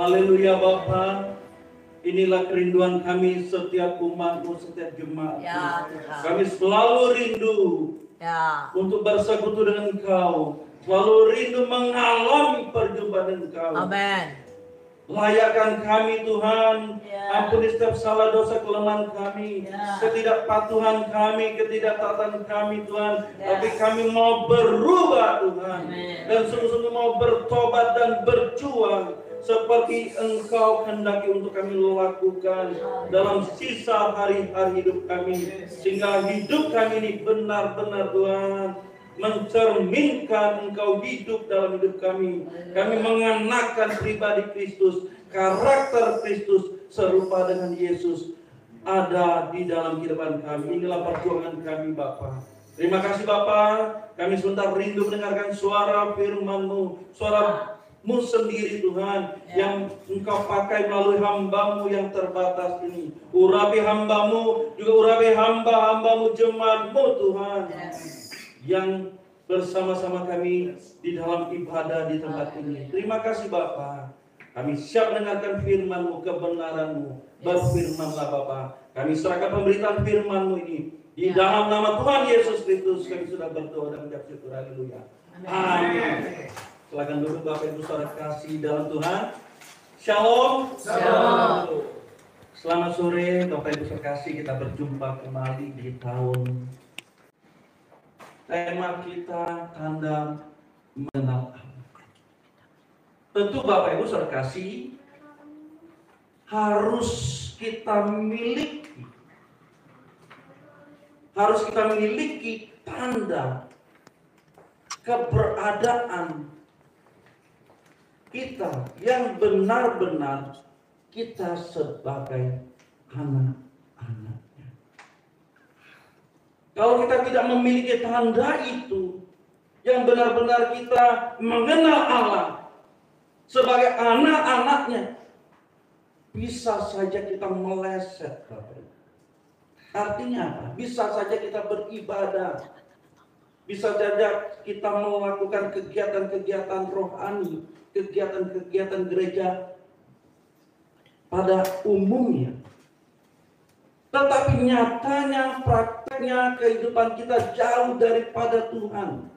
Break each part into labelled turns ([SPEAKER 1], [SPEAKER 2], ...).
[SPEAKER 1] Haleluya Bapa. Inilah kerinduan kami setiap umat-Mu, setiap jemaat.
[SPEAKER 2] Ya, Tuhan.
[SPEAKER 1] Kami selalu rindu untuk bersekutu dengan Engkau. Selalu rindu mengalami perjumpaan dengan Engkau.
[SPEAKER 2] Amin.
[SPEAKER 1] Layakkan kami Tuhan, ampuni setiap salah dosa kelemahan kami, ketidakpatuhan kami, ketidaktaatan kami Tuhan. Tapi kami mau berubah Tuhan, dan sungguh-sungguh mau bertobat dan berjuang seperti Engkau kehendaki untuk kami lakukan dalam sisa hari-hari hidup kami, sehingga hidup kami ini benar-benar Tuhan mencerminkan Engkau hidup dalam hidup kami. Kami mengenakan pribadi Kristus, karakter Kristus serupa dengan Yesus ada di dalam kehidupan kami. Inilah perjuangan kami Bapa. Terima kasih Bapa. Kami sebentar rindu mendengarkan suara firman-Mu, suara-Mu sendiri Tuhan, yang Engkau pakai melalui hamba-Mu yang terbatas ini. Urapi hamba-Mu, juga urapi hamba-hamba-Mu, jemaat-Mu Tuhan, yang bersama-sama kami di dalam ibadah di tempat ini. Terima kasih Bapa. Kami siap mendengarkan firman-Mu, kebenaran-Mu. Berfirmanlah Bapa. Kami serahkan pemberitaan firman-Mu ini. Di dalam nama Tuhan Yesus Kristus kami sudah berdoa dan mengucap syukur. Haleluya. Amin. Silakan duduk Bapak Ibu saudara kasih dalam Tuhan. Shalom. Shalom. Selamat sore Bapak Ibu saudara kasih, kita berjumpa kembali di tahun. Tema kita tanda mengenal Allah. Tentu Bapak Ibu saudara kasih, harus kita miliki tanda keberadaan kita yang benar-benar kita sebagai anak-anak. Kalau kita tidak memiliki tanda itu, yang benar-benar kita mengenal Allah sebagai anak-anaknya, bisa saja kita meleset. Artinya apa? Bisa saja kita beribadah, bisa saja kita melakukan kegiatan-kegiatan rohani, kegiatan-kegiatan gereja pada umumnya. Tetapi nyatanya, prakteknya, kehidupan kita jauh daripada Tuhan.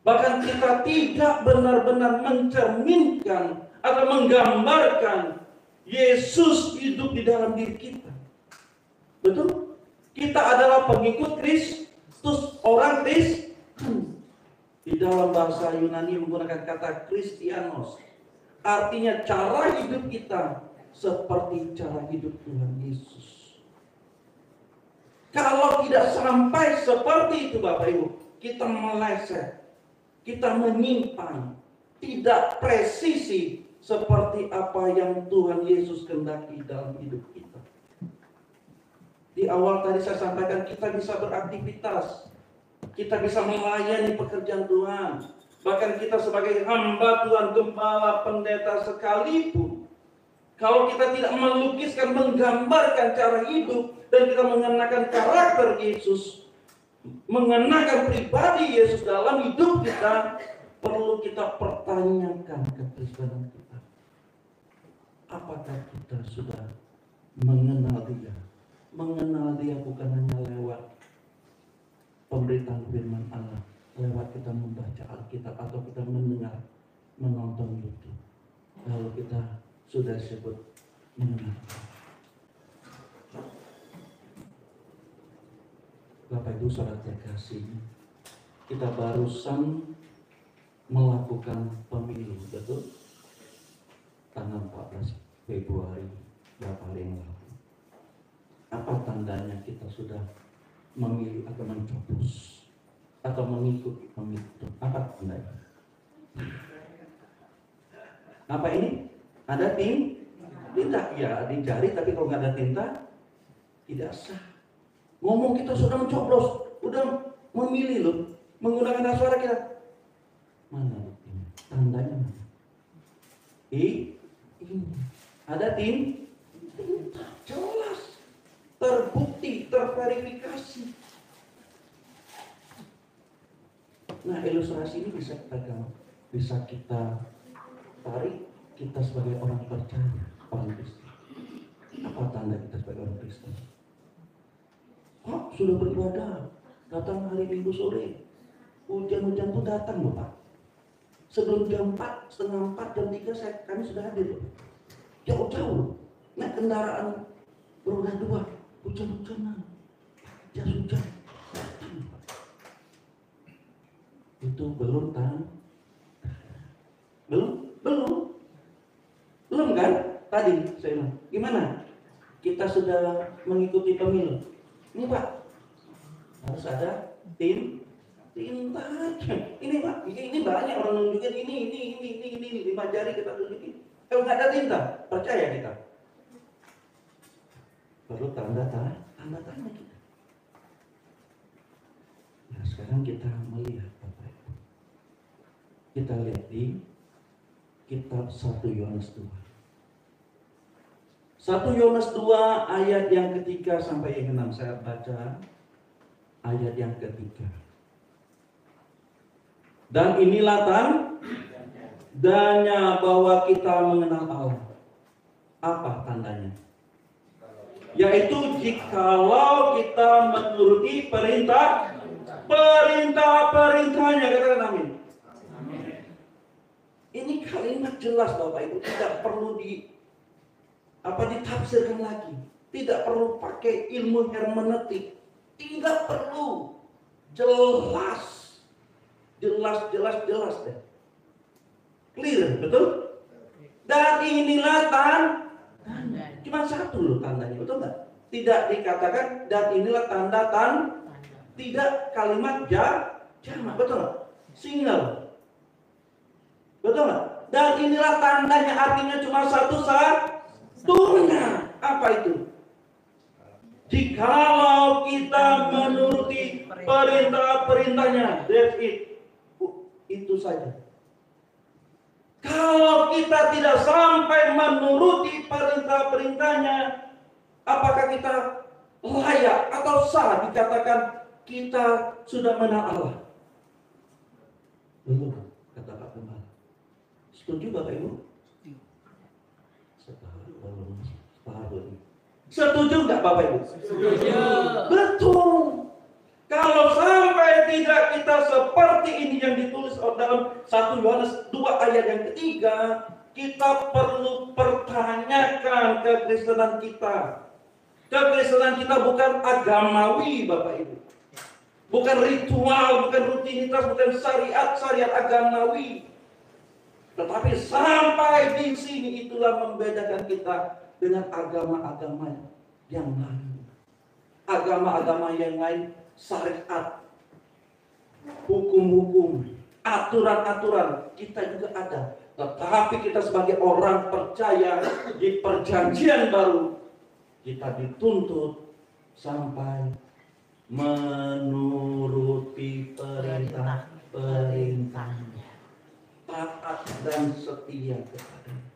[SPEAKER 1] Bahkan kita tidak benar-benar mencerminkan atau menggambarkan Yesus hidup di dalam diri kita. Betul? Kita adalah pengikut Kristus, orang Kristen. Di dalam bahasa Yunani menggunakan kata Kristianos. Artinya cara hidup kita seperti cara hidup Tuhan Yesus. Kalau tidak sampai seperti itu Bapak Ibu, kita meleset, kita menyimpang, tidak presisi seperti apa yang Tuhan Yesus kehendaki dalam hidup kita. Di awal tadi saya sampaikan, kita bisa beraktivitas, kita bisa melayani pekerjaan Tuhan, bahkan kita sebagai hamba Tuhan, gembala, pendeta sekalipun, kalau kita tidak melukiskan, menggambarkan cara hidup, dan kita mengenakan karakter Yesus, mengenakan pribadi Yesus dalam hidup kita, perlu kita pertanyakan kekristenan kita. Apakah kita sudah mengenal Dia? Mengenal Dia bukan hanya lewat pemberitaan firman Allah, lewat kita membaca Alkitab atau kita mendengar, menonton YouTube. Lalu kita sudah disebut mengenal. Bapak Ibu saudara terkasih, kita barusan melakukan pemilu, betul? Tanggal 14 Februari berapa hari yang lalu. Apa tandanya kita sudah memilih atau mencoblos atau mengikuti pemilu? Apa tandanya? Apa ini? Ada tinta? Ya, di jari, tapi kalau nggak ada tinta, tidak sah. Ngomong kita sudah mencoblos, udah memilih loh, menggunakan hak suara kita. Mana buktinya? Tandanya mana? Ini ada tinta, jelas, terbukti, terverifikasi. Nah, ilustrasi ini bisa kita tarik, kita sebagai orang percaya, orang Kristen? Apa tanda kita sebagai orang Kristen? Sudah beribadah, datang hari Minggu sore, hujan-hujan tuh datang loh Pak. Sebelum jam 4, setengah 4, jam 3 kami sudah hadir loh. Jauh-jauh naik kendaraan beroda 2, hujan-hujanan, jas hujan. Itu belum belum kan? Tadi saya bilang, gimana? Kita sudah mengikuti pemilu. Ini Pak, harus ada tinta. Ini Pak, ini banyak orang nunjukin ini 5 jari kita tunjukin. Kalau nggak ada tinta, percaya kita? Perlu tanda-tanda kita. Nah, sekarang kita melihat Bapak Ibu. Kita lihat di kitab 1 Yohanes 2. 1 Yohanes 2 ayat yang ketiga sampai yang 6. Saya baca ayat yang ketiga. Dan inilah tandanya bahwa kita mengenal Allah. Apa tandanya? Yaitu jikalau kita menuruti perintah-perintahnya. Katakan amin. Ini kalimat jelas Bapak Ibu, tidak perlu ditafsirkan lagi. Tidak perlu pakai ilmu hermeneutik. Tidak perlu. Jelas deh. Clear, betul? Dan inilah tanda. Cuma satu loh tandanya, betul nggak? Tidak dikatakan dan inilah tanda. Tidak kalimat jamak, betul nggak? Single, betul nggak? Dan inilah tandanya, artinya cuma satunya. Apa itu? Jikalau kita menuruti perintah-perintahnya, that's it. Itu saja. Kalau kita tidak sampai menuruti perintah-perintahnya, apakah kita layak atau sah dikatakan kita sudah mengenal Allah? Belum, kata Pak Gembala. Setuju Bapak Ibu? Setuju nggak Bapak Ibu? Setuju. Betul. Kalau sampai tidak kita seperti ini yang ditulis dalam 1 Yohanes 2 ayat yang ketiga, kita perlu pertanyakan kekristenan kita. Kekristenan kita bukan agamawi Bapak Ibu. Bukan ritual, bukan rutinitas, bukan syariat agamawi. Tetapi sampai di sini itulah membedakan kita dengan agama-agama yang lain. Agama-agama yang lain syariat, hukum-hukum, aturan-aturan kita juga ada. Tetapi kita sebagai orang percaya di perjanjian baru, kita dituntut sampai menuruti perintah-perintahnya, taat dan setia kepadanya.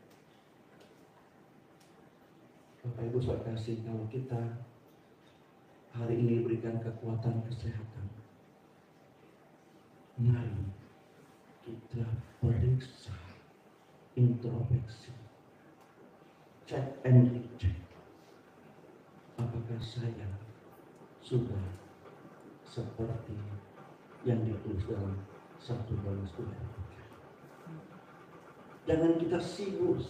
[SPEAKER 1] Bapak Ibu saya kasih, kalau kita hari ini diberikan kekuatan kesehatan, mari kita periksa, introspeksi, check and recheck. Apakah saya sudah seperti yang ditulis dalam 1 Yohanes 2? Jangan kita sibuk.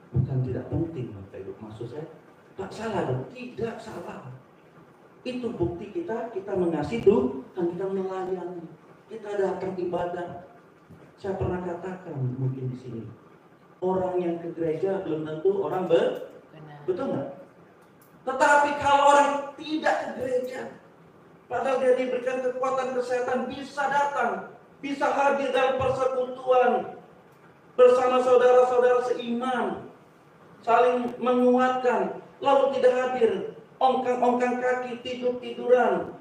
[SPEAKER 1] Bukan tidak penting Bapak Ibu, maksud saya tak salah dong, tidak salah. Itu bukti kita mengasihi Tuhan, kita melayani, kita datang ibadah. Saya pernah katakan mungkin di sini, orang yang ke gereja belum tentu orang betul nggak? Tetapi kalau orang tidak ke gereja, padahal dia diberikan kekuatan kesehatan, bisa datang, bisa hadir dalam persekutuan bersama saudara-saudara seiman, saling menguatkan, lalu tidak hadir, ongkang-ongkang kaki, tidur-tiduran.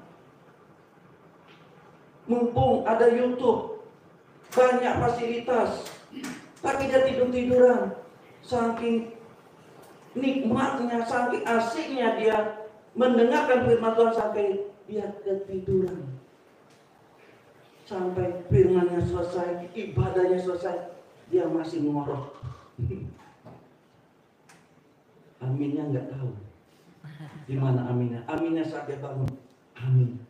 [SPEAKER 1] Mumpung ada YouTube, banyak fasilitas, tapi dia tidur-tiduran. Saking nikmatnya, saking asiknya dia mendengarkan firman Tuhan sampai dia ketiduran. Sampai firmannya selesai, ibadahnya selesai, dia masih ngorok. Aminnya nggak tahu. Di mana aminnya? Aminnya saat dia bangun. Amin.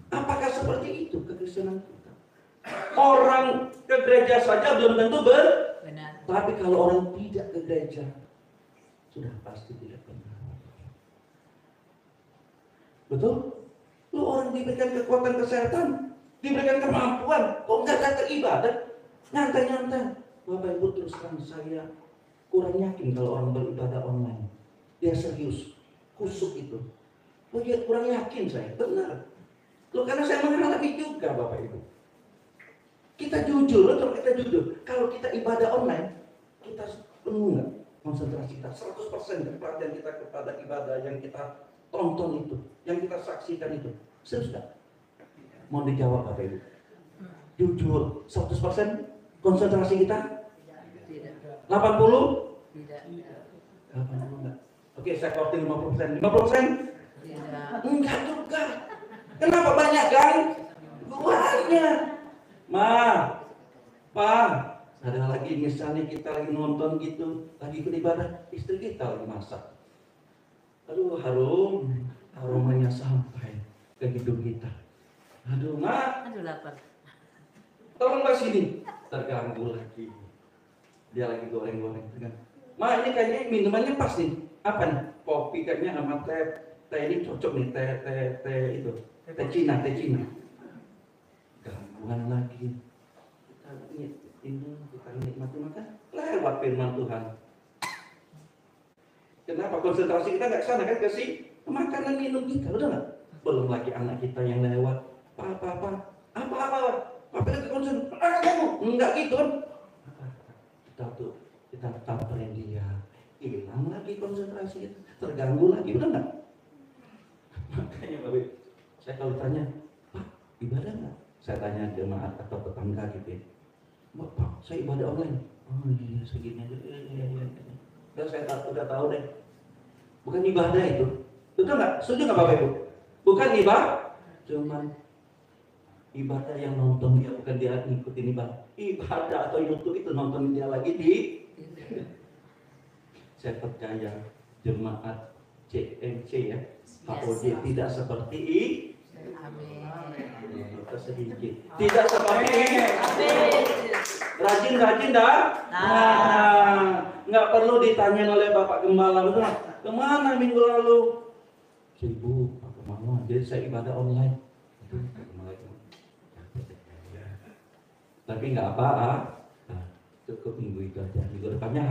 [SPEAKER 1] Apakah seperti itu kekristenan kita? Orang ke gereja saja belum tentu benar. Tapi kalau orang tidak ke gereja, sudah pasti tidak benar. Betul? Lu orang diberikan kekuatan kesehatan, diberikan kemampuan, kok nggak datang ibadah? Nyantai-nyantai. Bapak Ibu, terus terang saya kurang yakin kalau orang beribadah online. Dia serius, kusuk itu. Kurang yakin saya, benar. Loh, karena saya mengalami juga Bapak Ibu. Kita jujur, betul, kita jujur. Kalau kita ibadah online, kita penuh nggak konsentrasi kita 100% perhatian kita kepada ibadah yang kita tonton itu, yang kita saksikan itu. Serius nggak? Mau dijawab Bapak Ibu? Jujur, 100% konsentrasi kita? Tidak. 80? Tidak. 80 enggak? Oke, saya korting 50%. 50%? Tidak. Enggak juga. Kenapa banyak kan? Banyak. Ma, Pa, ada lagi misalnya kita lagi nonton gitu, lagi beribadah, istri kita lagi masak. Aduh, aromanya sampai ke hidung kita. Aduh, Ma. Aduh, lapar. Tolong Mbak sini. Terganggu lagi. Dia lagi goreng-goreng. Ma, ini kayaknya minumannya pas nih. Apa nih? Kopi kayaknya sama teh. Teh ini cocok nih, teh itu. Teh Cina. Gangguan lagi. Kita nikmati makan. Lewat firman Tuhan. Kenapa konsentrasi kita nggak sana kan kasih makanan minum kita, udah nggak? Belum lagi anak kita yang lewat. Apa? Apa lagi konsentrasi? Kamu nggak gitu kan? Kita tamperin dia, hilang lagi konsentrasi, terganggu lagi, udah nggak? Makanya Bapak, saya kalau tanya, Pak, ibadah nggak? Saya tanya jemaat atau tetangga gitu ya. Pak, saya ibadah online. Oh iya, segini aja. Iya. Udah tahu deh. Bukan ibadah itu. Betul nggak? Setuju nggak Bapak Ibu? Bukan ibadah, cuman ibadah yang nonton dia, bukan dia ngikutin ibadah atau YouTube itu nonton dia lagi di. Saya percaya jemaat CMC ya, HOJ tidak seperti sedikit. Tidak seperti rajin dah. Nggak perlu ditanya oleh Bapak Gembala, betul? Kemana minggu lalu? Sibuk, Pak Gembala. Jadi saya ibadah online. Tapi nggak apa, cukup minggu itu aja. Minggu depannya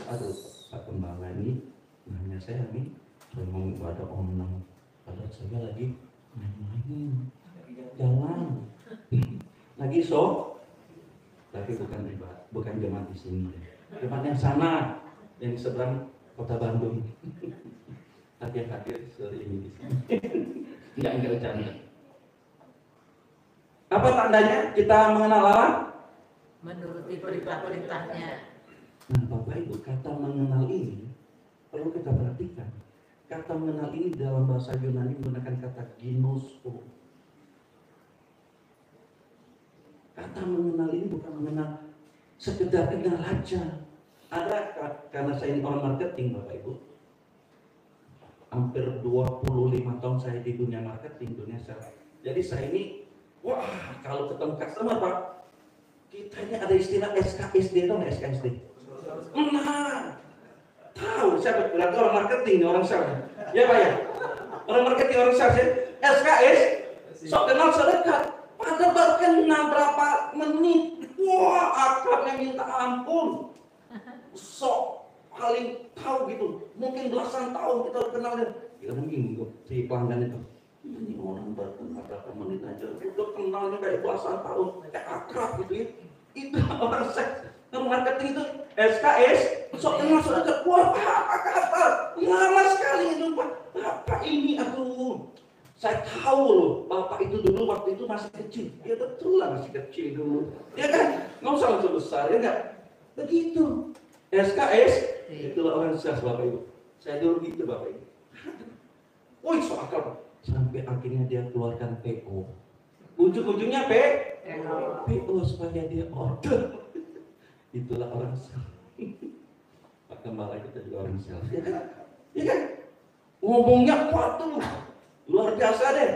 [SPEAKER 1] aduh, Pak Gembala ini nanya saya nih, saya mau ibadah online. Padahal saya lagi main-main, jalan, lagi tapi bukan jemaat di sini, jemaat yang sana, yang seberang kota Bandung. Tapi yang hadir sore ini di sini, nggak bercanda. Apa tandanya kita mengenal Allah?
[SPEAKER 2] Menuruti perintah-perintahnya.
[SPEAKER 1] Nah, Bapak Ibu, kata mengenal ini perlu kita perhatikan. Kata mengenal ini dalam bahasa Yunani menggunakan kata ginosko. Kata mengenal ini bukan mengenal sekedar kenal aja. Ada, karena saya ini orang marketing Bapak Ibu. Hampir 25 tahun saya di dunia marketing, dunia sales. Jadi saya ini, wah, kalau ketemu customer Pak, kita ini ada istilah SKSD, tahu nggak SKSD? Nah, tahu, saya berarti orang marketing, orang sales. Ya Pak ya? Orang marketing, orang sales ya? SKS, sok kenal sedekat. Padahal baru kenal berapa menit. Wah, akrabnya minta ampun. Sok paling tahu gitu. Mungkin belasan tahun kita kenal dia. Ya mungkin si pelanggan itu. Ini orang baru kenal berapa menit aja. Udah kenalnya kayak belasan tahun. Kayak akrab gitu ya. Itu orang sales. Marketing itu SKS, sok kenal sedekat. Wah, apa kata? Lama sekali itu Pak. Bapak ini, aduh. Saya tahu loh, Bapak itu dulu waktu itu masih kecil. Ya betul lah, masih kecil dulu. Ya kan? Nggak usah langsung besar, ya enggak? Begitu. SKS, itulah orang sukses Bapak Ibu. Saya dulu gitu Bapak Ibu. Wih, so akal. Sampai akhirnya dia keluarkan PO. ujung-ujungnya PO supaya dia order. Itulah orang sel. Pak Gembala kita juga orang sel. Ya kan? Ya kan? Ngomongnya kuat tuh. Luar biasa deh.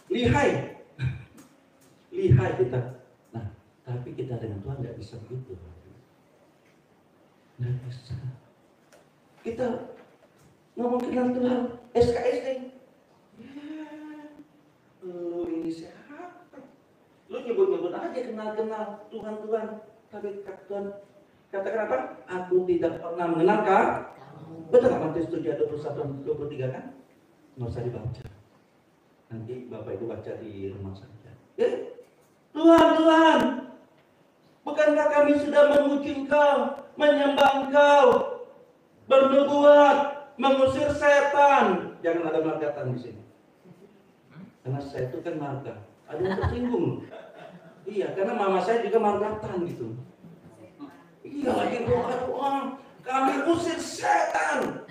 [SPEAKER 1] Lihai. Lihai kita. Nah, tapi kita dengan Tuhan nggak bisa begitu. Nggak bisa. Kita ngomong kenal Tuhan, SKS nih. Lu ini siapa? Lu nyebut-nyebut aja kenal-kenal Tuhan. Tapi Tuhan katakan apa? Aku tidak pernah mengenal kamu. Betul nggak Matius 7 ayat 21 23 kan? Nggak usah dibaca. Nanti Bapak Ibu baca di rumah saja. Ya? Tuhan, bukankah kami sudah memuji Engkau, menyembah Engkau, bernubuat, mengusir setan? Jangan ada margatan di sini. Karena saya itu kan marga. Ada yang tersinggung. Iya, karena mama saya juga margatan gitu. Iya, lagi doa. Kami usir setan.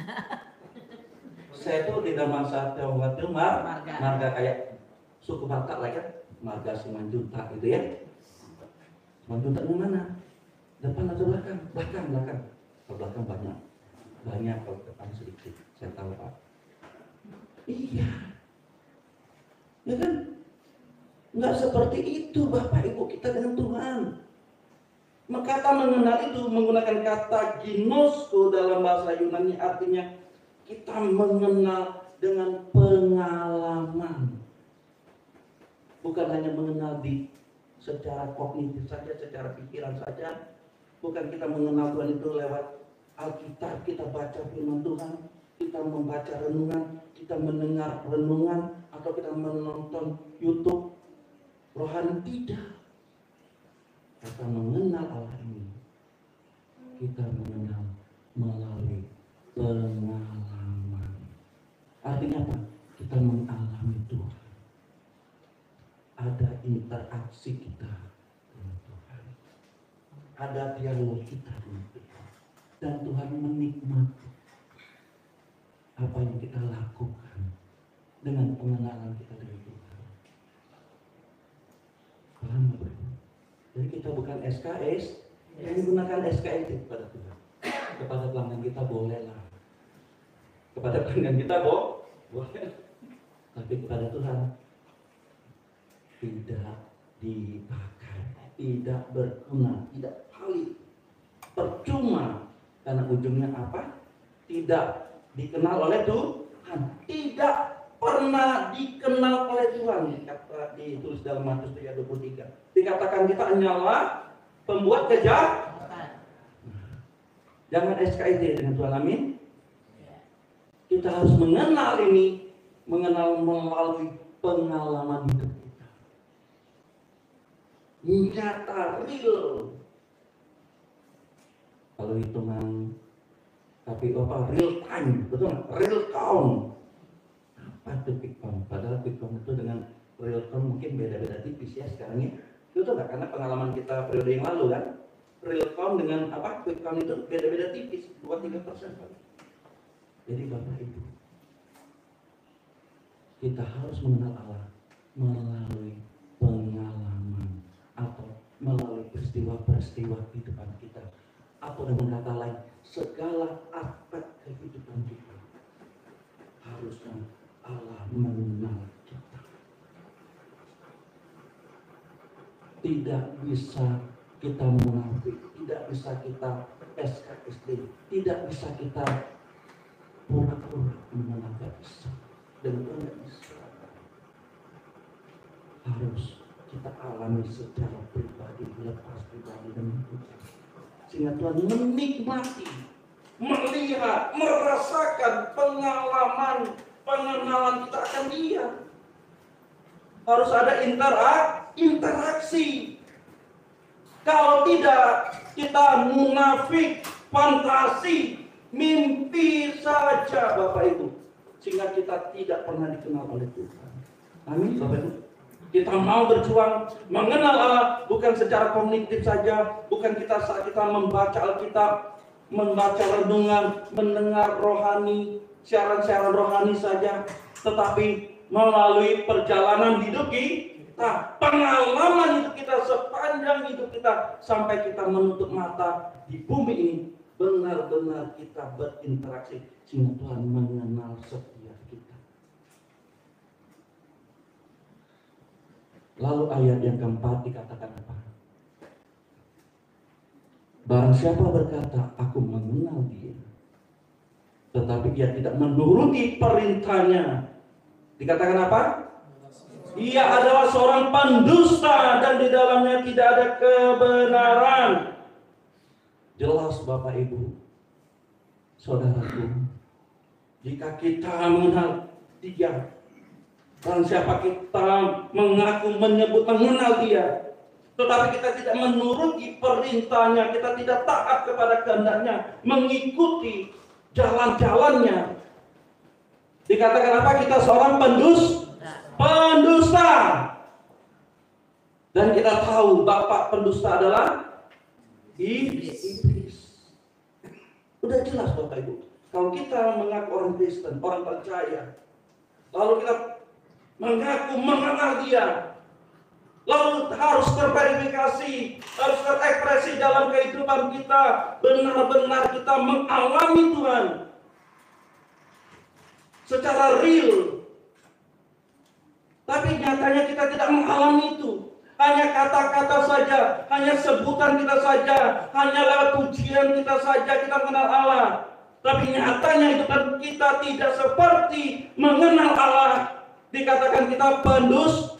[SPEAKER 1] Saya itu di dalam saat Tionghoa itu marga kayak suku Batak lah kan, marga Simanjuntak gitu ya. Simanjuntak di mana? Depan atau belakang? Belakang. Kalau belakang banyak, kalau depan sedikit. Saya tahu Pak. Iya. Ya kan? Nggak seperti itu Bapak Ibu kita dengan Tuhan. Kata mengenal itu menggunakan kata ginosko dalam bahasa Yunani, artinya kita mengenal dengan pengalaman. Bukan hanya mengenal secara kognitif saja, secara pikiran saja. Bukan kita mengenal Tuhan itu lewat Alkitab, kita baca firman Tuhan, kita membaca renungan, kita mendengar renungan, atau kita menonton YouTube rohani. Tidak. Kita mengenal Allah ini, kita mengenal melalui pengalaman. Artinya apa? Kita mengalami Tuhan. Ada interaksi kita dengan Tuhan. Ada dialog kita dengan Tuhan. Dan Tuhan menikmati apa yang kita lakukan dengan pengenalan kita dengan Tuhan. Paham Bapak Ibu? Jadi kita bukan SKS, yang menggunakan SKS kepada Tuhan. Kepada pelanggan kita bolehlah. Kepada pelanggan kita boleh. Tapi kepada Tuhan tidak dipakai, tidak berguna, tidak valid, percuma. Karena ujungnya apa? Tidak dikenal oleh Tuhan, tidak pernah dikenal oleh Tuhan. Ditulis dalam Matius 3:23. Dikatakan kita hanyalah pembuat kejahatan. Jangan SKID dengan Tuhan, amin. Kita harus mengenal ini, mengenal melalui pengalaman hidup kita. Nyata, real. Kalau hitungan KPO apa? Real time, betul nggak? Real count. Apa itu quick count? Padahal quick count itu dengan real count mungkin beda-beda tipis ya sekarang ya. Itu nggak? Karena pengalaman kita periode yang lalu kan, real count dengan apa? Quick count itu beda-beda tipis, 2-3%. Jadi Bapak Ibu, kita harus mengenal Allah melalui pengalaman atau melalui peristiwa-peristiwa kehidupan kita. Atau dengan kata lain, segala aspek kehidupan kita harusnya Allah mengenal kita. Tidak bisa kita munafik, tidak bisa kita SKSD, tidak bisa kita pura-pura mengenal, tidak bisa. Dan itu tidak bisa. Harus kita alami secara pribadi, lepas pribadi dengan Tuhan. Sehingga Tuhan menikmati, melihat, merasakan pengalaman, pengenalan kita akan Dia. Harus ada interaksi. Kalau tidak, kita munafik, fantasi, mimpi saja Bapak Ibu. Sehingga kita tidak pernah dikenal oleh Tuhan. Amin Bapak Ibu. Kita mau berjuang mengenal Allah bukan secara kognitif saja, bukan saat kita membaca Alkitab, membaca renungan, mendengar rohani, siaran-siaran rohani saja, tetapi melalui perjalanan hidup kita, pengalaman hidup kita sepanjang hidup kita sampai kita menutup mata di bumi ini, benar-benar kita berinteraksi sehingga Tuhan mengenal setiap kita. Lalu ayat yang keempat dikatakan apa? Barang siapa berkata, aku mengenal dia, tetapi dia tidak menuruti perintahnya, dikatakan apa? Ia adalah seorang pendusta dan di dalamnya tidak ada kebenaran. Jelas Bapak Ibu, saudaraku, jika kita mengenal dia, dan siapa kita mengaku menyebut mengenal dia, tetapi kita tidak menuruti perintahnya, kita tidak taat kepada kehendaknya, mengikuti jalan-jalannya, dikatakan apa? Kita seorang pendusta. Dan kita tahu bapak pendusta adalah iblis. Udah jelas Bapak Ibu. Kalau kita mengaku orang Kristen, orang percaya, lalu kita mengaku mengenal dia, lalu harus terverifikasi, harus terekspresi dalam kehidupan kita, benar-benar kita mengalami Tuhan secara real. Tapi nyatanya kita tidak mengalami itu. Hanya kata-kata saja, hanya sebutan kita saja, hanya lewat pujian kita saja kita mengenal Allah. Tapi nyatanya itu kan kita tidak seperti mengenal Allah. Dikatakan kita pendusta.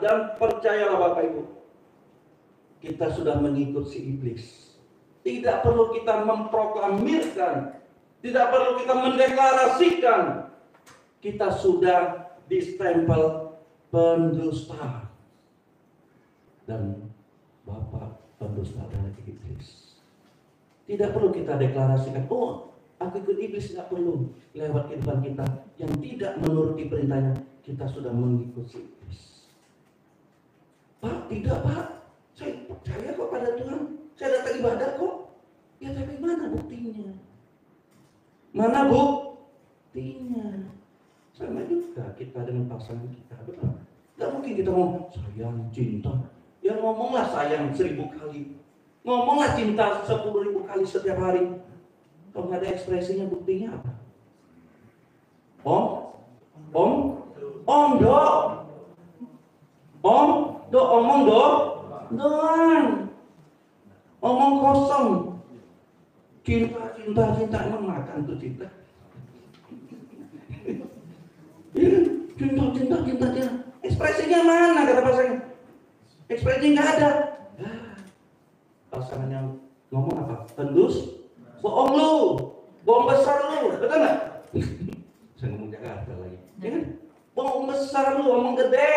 [SPEAKER 1] Dan percayalah Bapak Ibu, kita sudah mengikut si iblis. Tidak perlu kita memproklamirkan, tidak perlu kita mendeklarasikan, kita sudah distempel pendusta. Dan Bapak pendusta adalah iblis. Tidak perlu kita deklarasikan, oh aku ikut iblis, tidak perlu. Lewat kehidupan kita yang tidak menuruti perintahnya, kita sudah mengikuti iblis. Pak, tidak Pak, saya percaya kok pada Tuhan, saya datang ibadah kok. Ya tapi mana buktinya? Mana buktinya? Sama juga kita dengan pasangan kita, betul? Gak mungkin kita ngomong sayang, cinta. Ya ngomonglah sayang 1000 kali, ngomonglah cinta 10.000 kali setiap hari. Kalau nggak ada ekspresinya, buktinya apa? Doang. Omong kosong. Cinta, emang makan tuh cinta. Cinta. Ekspresinya mana kata pasangan? Ekspresinya nggak ada. Pasangan yang ngomong apa? Tendus, bohong lu, bohong besar lu, betul nggak? Saya ngomong Jakarta lagi, ya kan? Bohong besar lu, ngomong gede,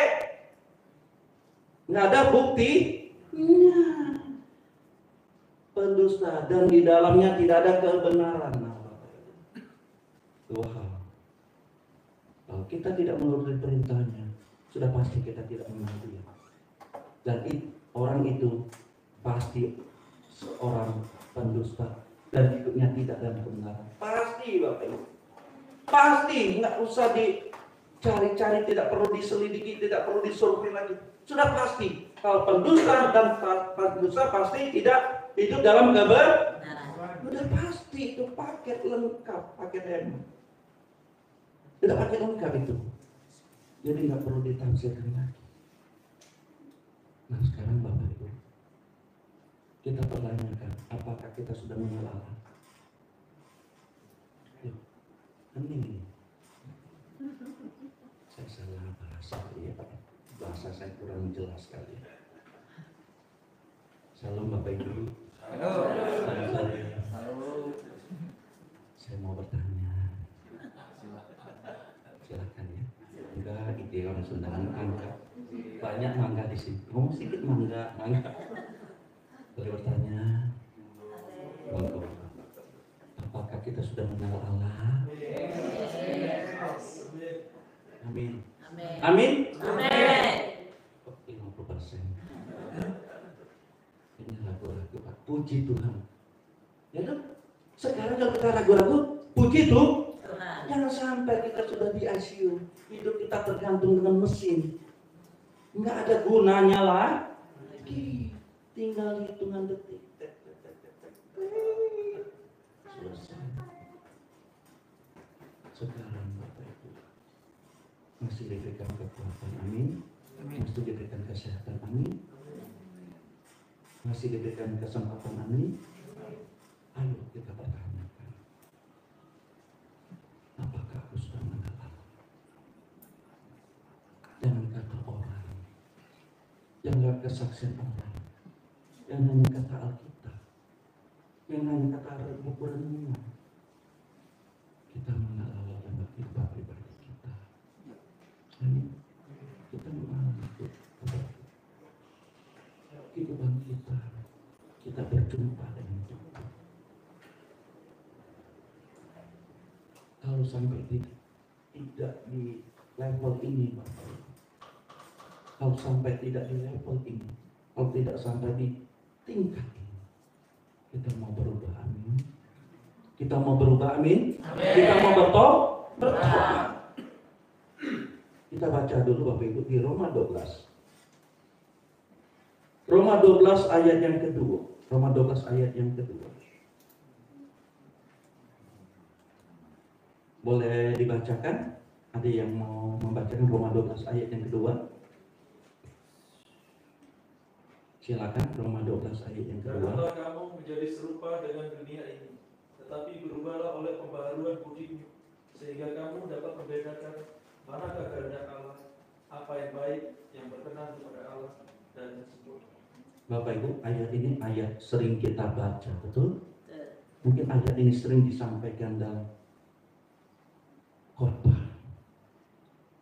[SPEAKER 1] nggak ada bukti. Pendusta dan di dalamnya tidak ada kebenaran. Dua hal. Kalau kita tidak menuruti perintahnya, sudah pasti kita tidak mengenal dia. Dan orang itu pasti seorang pendusta dan hidupnya tidak dalam kebenaran. Pasti Bapak Ibu. Pasti, nggak usah dicari-cari, tidak perlu diselidiki, tidak perlu disurvei lagi. Sudah pasti. Kalau pendusta dan pendusta pasti tidak hidup dalam kebenaran. Sudah pasti, itu paket lengkap, paket hemat. Tidak paket lengkap itu. Jadi nggak perlu ditafsirkan lagi. Nah sekarang Bapak Ibu, kita pertanyakan, apakah kita sudah mengenal Allah? Ini saya salah bahasa ya Pak. Bahasa saya kurang jelas kali ya. Salam Bapak Ibu. Halo. Saya mau bertanya. Silakan ya. Enggak, ide orang Sunda angkat. Banyak mangga di sini. Ngomong sedikit mangga. Boleh bertanya. Monggo. Apakah kita sudah mengenal Allah? Amin. Amin. 50%. Ini ragu-ragu Pak. Puji Tuhan. Ya dong. Sekarang kalau kita ragu-ragu, puji Tuhan. Jangan sampai kita sudah di ICU, hidup kita tergantung dengan mesin. nggak ada gunanya lagi. Tinggal hitungan detik. Selesai. Sekarang Bapak Ibu masih diberikan kekuatan, amin. Masih diberikan kesehatan, amin. Masih diberikan kesempatan, amin. Ayo kita pertanyakan, apakah aku sudah mendapat? Jangan kata orang, jangan kesaksian orang, yang hanya kata Alkitab, yang hanya kata buku renungan. Kita mengalami dalam kehidupan pribadi kita. Amin. Kita mengalami kehidupan kita. Kita berjumpa dengan Tuhan. Kalau sampai tidak di level ini, Bapak Ibu. Kalau sampai tidak di level ini, kalau tidak sampai di tingkat ini, kita mau berubah, amin. Kita mau berubah, amin. Kita mau bertobat. Kita baca dulu Bapak Ibu di Roma 12. Roma 12 ayat yang kedua. Roma 12 ayat yang kedua. Boleh dibacakan? Ada yang mau membacakan Roma 12 ayat yang kedua? Silakan, Roma 12 ayat yang kedua.
[SPEAKER 3] Janganlah kamu menjadi serupa dengan dunia ini, tetapi berubahlah oleh pembaharuan budimu, sehingga kamu dapat membedakan manakah kehendak Allah, apa yang baik, yang berkenan kepada Allah, dan yang sempurna.
[SPEAKER 1] Bapak Ibu, ayat ini ayat sering kita baca, betul? Mungkin ayat ini sering disampaikan dalam khotbah.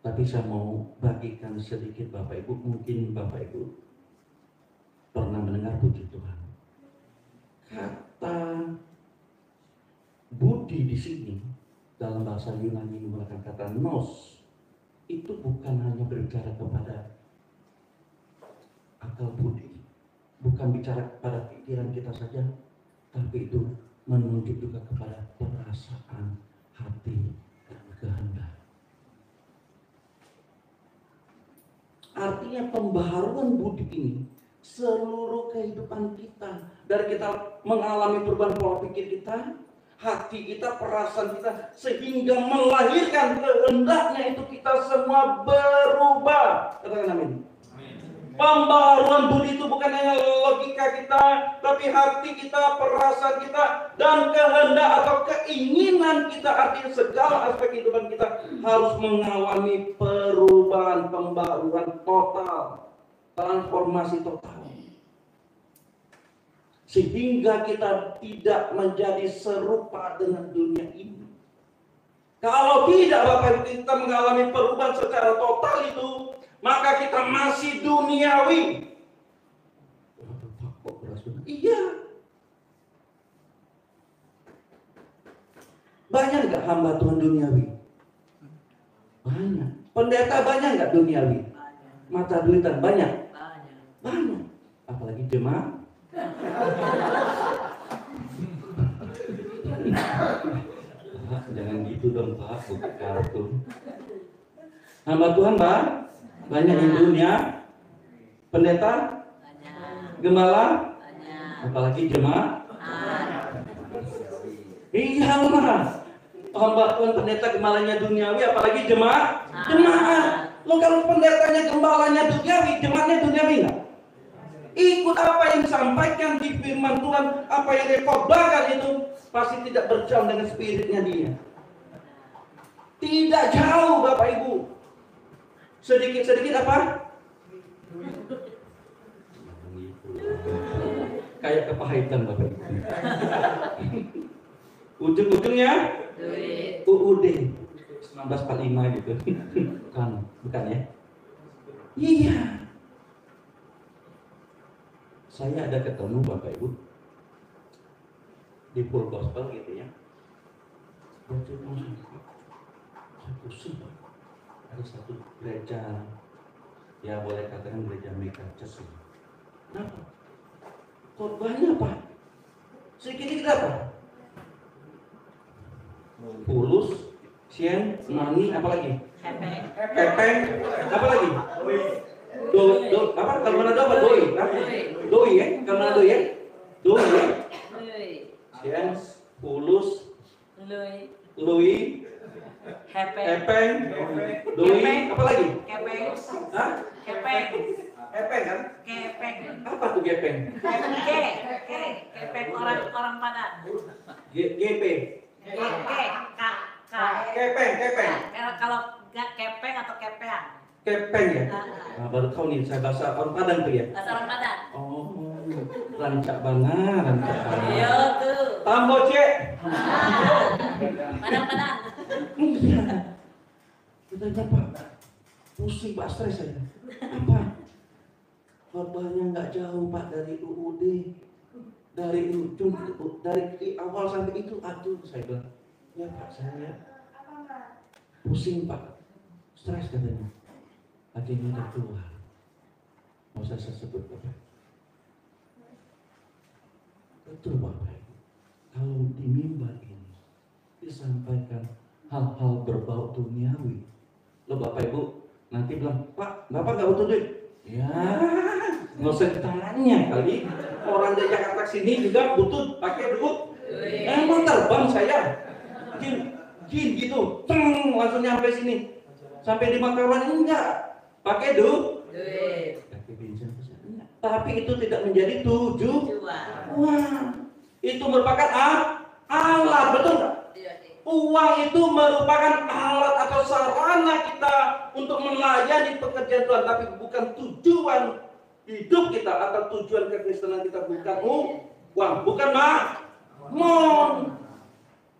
[SPEAKER 1] Tapi saya mau bagikan sedikit Bapak Ibu, mungkin Bapak Ibu pernah mendengar puji Tuhan. Kata budi di sini dalam bahasa Yunani menggunakan kata nous, itu bukan hanya berbicara kepada akal budi, bukan bicara kepada pikiran kita saja, tapi itu menunjuk juga kepada perasaan, hati, dan kehendak. Artinya pembaharuan budi ini seluruh kehidupan kita, dari kita mengalami perubahan pola pikir kita, hati kita, perasaan kita, sehingga melahirkan kehendaknya itu kita semua berubah. Katakan amin. Pembaharuan budi itu bukan hanya logika kita, tapi hati kita, perasaan kita, dan kehendak atau keinginan kita. Artinya segala aspek kehidupan kita harus mengalami perubahan, pembaharuan total, transformasi total. Sehingga kita tidak menjadi serupa dengan dunia ini. Kalau tidak Bapak Ibu, kita mengalami perubahan secara total itu, maka kita masih duniawi. Iya. Banyak nggak hamba Tuhan duniawi? Banyak. Pendeta banyak nggak duniawi? Mata duitan banyak? Banyak. Apalagi jemaat. Jangan gitu dong Pak, bukan kartun. Hamba Tuhan Pak, banyak di dunia. Pendeta, gembala, apalagi jemaat. Iya Mas, hamba Tuhan pendeta gembalanya duniawi, apalagi jemaat. Lo kalau pendetanya gembalanya duniawi, jemaatnya duniawi nggak? Ikut apa yang disampaikan di firman Tuhan, apa yang dikhotbahkan itu pasti tidak berjalan dengan spiritnya dia. Tidak jauh Bapak Ibu. Sedikit-sedikit apa? Kayak kepahitan Bapak Ibu. Ujung-ujungnya UUD 1945 gitu. Bukan ya? Iya. Saya ada ketemu Bapak Ibu di full gospel gitu ya. Saya pusing. Ada satu gereja, ya boleh katakan gereja mega church. Kenapa? Khotbahnya apa? Sedikit apa? Pulus, sien, nani, apa lagi? Kepeng, apa lagi? Apa kalau mana apa doi? Doi ya, kalau mana doi ya? Doi ya. Sians, pulus, lui, epeng, doi, apa lagi? Hah? Epeng kan? Apa tuh gepeng?
[SPEAKER 2] Kepeng orang Padang.
[SPEAKER 1] GP. Kepeng.
[SPEAKER 2] Kalau nggak kepeng atau kepeang.
[SPEAKER 1] Kepeng ya? Nah, baru tahu nih, saya bahasa orang Padang tuh ya?
[SPEAKER 2] Bahasa orang Padang.
[SPEAKER 1] Oh, rancak banget.
[SPEAKER 2] Iya tuh.
[SPEAKER 1] Tambo cek.
[SPEAKER 2] Padang.
[SPEAKER 1] Iya. Kita Pak, pusing Pak, stres saya. Apa? Korbannya nggak jauh Pak dari UUD, dari ujung, dari awal sampai itu aduh, saya bilang. Ya Pak, saya pusing Pak, stres katanya. Akhirnya udah keluar. Mau saya sebut Bapak. Betul Bapak Ibu. Kalau di mimbar ini disampaikan hal-hal berbau duniawi, lo Bapak Ibu nanti bilang, Pak, Bapak nggak butuh duit. Ya, nggak usah ditanya kali. Orang dari Jakarta sini juga butuh pakai duit. Emang terbang saya. Jin gitu, langsung nyampe sini. Sampai di Makawan enggak. Pakai duit. Pakai bensin. Tapi itu tidak menjadi tujuan. Wah, itu merupakan alat, betul nggak? Uang itu merupakan alat atau sarana kita untuk melayani pekerjaan Tuhan, tapi bukan tujuan hidup kita atau tujuan kekristenan kita, bukan uang, bukan mon.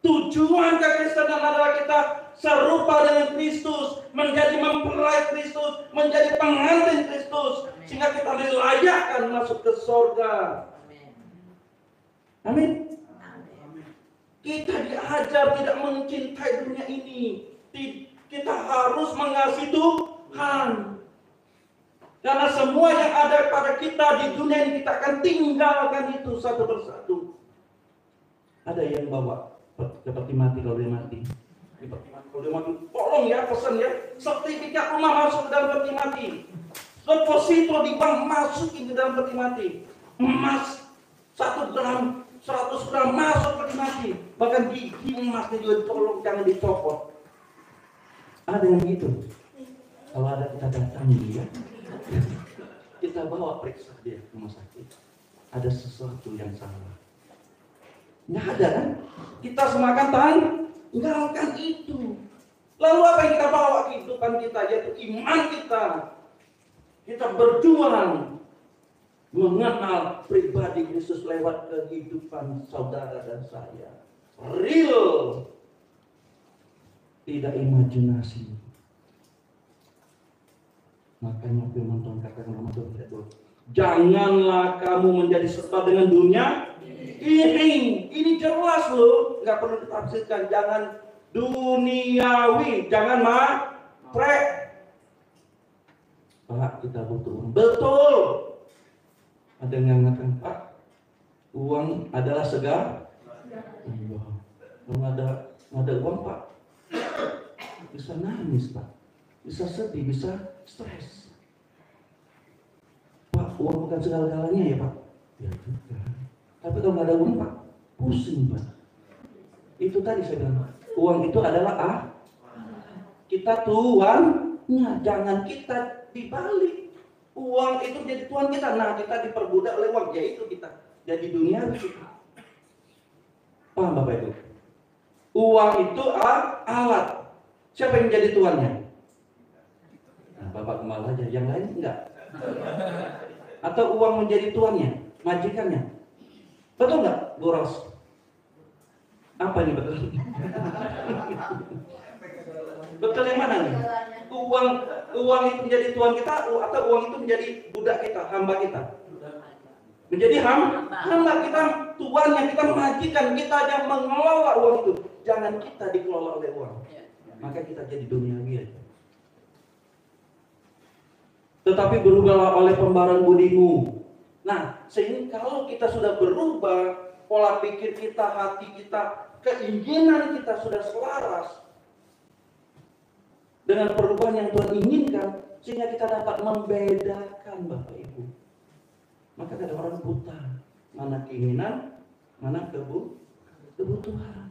[SPEAKER 1] Tujuan kekristenan adalah kita serupa dengan Kristus, menjadi mempelai Kristus, menjadi pengantin Kristus, sehingga kita dilayakkan masuk ke surga. Amin. Kita diajar tidak mencintai dunia ini. Kita harus mengasihi Tuhan. Karena semua yang ada pada kita di dunia ini kita akan tinggalkan itu satu persatu. Ada yang bawa ke peti mati kalau dia mati. Kalau dia mati, tolong ya pesan ya, sertifikat rumah masuk ke dalam peti mati. Deposito di bank masukin ke dalam peti mati. Emas 1 gram, 100 gram masuk peti mati. Bahkan gigi emasnya juga tolong jangan dicopot. Ada yang gitu. Kalau ada kita datang dia, kita bawa periksa dia ke rumah sakit. Ada sesuatu yang salah. Nggak ada kan? Kita semakan tinggalkan itu. Lalu apa yang kita bawa kehidupan kita, yaitu iman kita. Kita berjuang mengenal pribadi Kristus lewat kehidupan saudara dan saya. Real. Tidak imajinasi. Makanya firman Tuhan katakan dalam Mazmur 32, janganlah kamu menjadi serta dengan dunia ini jelas loh, nggak perlu ditafsirkan. Jangan duniawi, jangan matre. Pak, kita butuh uang. Betul. Ada yang mengatakan, Pak, uang adalah segala. Kalau nggak ada uang, Pak, bisa nangis, Pak, bisa sedih, bisa stres. Pak, uang bukan segala-galanya ya, Pak. Ya juga. Tapi kalau nggak ada uang Pak, pusing Pak. Itu tadi saya bilang, uang itu adalah kita tuannya, jangan kita dibalik. Uang itu jadi tuan kita, nah kita diperbudak oleh uang, yaitu kita jadi dunia kita. Paham Bapak Ibu? Uang itu alat. Siapa yang jadi tuannya? Nah, Bapak Kemala aja, yang lain enggak. Atau uang menjadi tuannya, majikannya. Betul nggak, Boros? Apa ini betul? Betul yang mana nih? Uang itu menjadi tuan kita, atau uang itu menjadi budak kita, hamba kita? Menjadi hamba kita, tuannya, kita majikan, kita yang mengelola uang itu. Jangan kita dikelola oleh uang. Maka kita jadi duniawi aja. Tetapi berubahlah oleh pembaharuan budimu. Nah, sehingga kalau kita sudah berubah, pola pikir kita, hati kita, keinginan kita sudah selaras dengan perubahan yang Tuhan inginkan, sehingga kita dapat membedakan Bapak Ibu. Maka ada orang buta, mana keinginan, mana kebutuhan.